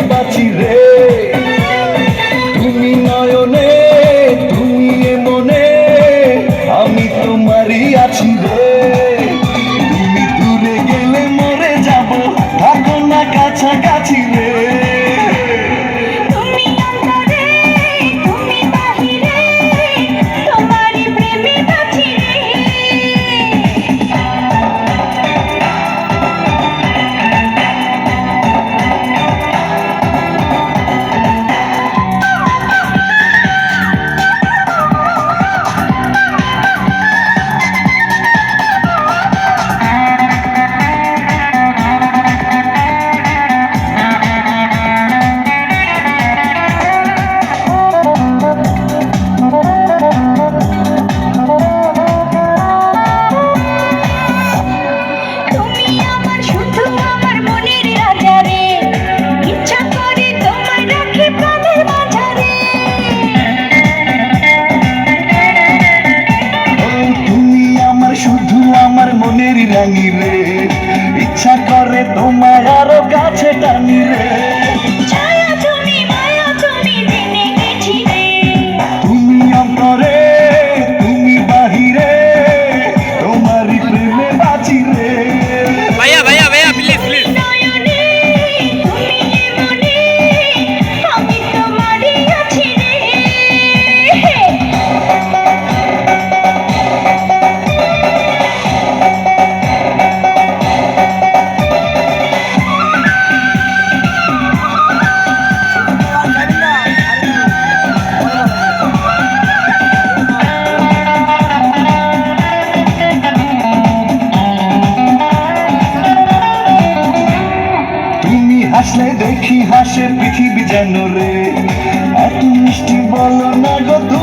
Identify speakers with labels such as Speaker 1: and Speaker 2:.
Speaker 1: বাঁচি রে। তুমি নয়নে, তুমি এ মনে, আমি তোমারই আছি রে। তুমি দূরে গেলে মরে যাব, থাকো না কাছাকাছি রে। রাঙি রে, ইচ্ছা করে তোমার আরো কাছে টানি রে।
Speaker 2: ছায়া তুমি মায়া তুমি জেনে গেছি রে।
Speaker 1: তুমি অন্তরে, তুমি বাহিরে, তোমারই প্রেমে বাঁচি রে।
Speaker 3: ভাইয়া ভাইয়া ভাইয়া প্লিজ প্লিজ।
Speaker 2: নয়নে তুমি মনে, আমি তোমারই আছি রে।
Speaker 1: হাসলে দেখি হাসে পৃথিবী যেন রে, এত মিষ্টি বলো না গো।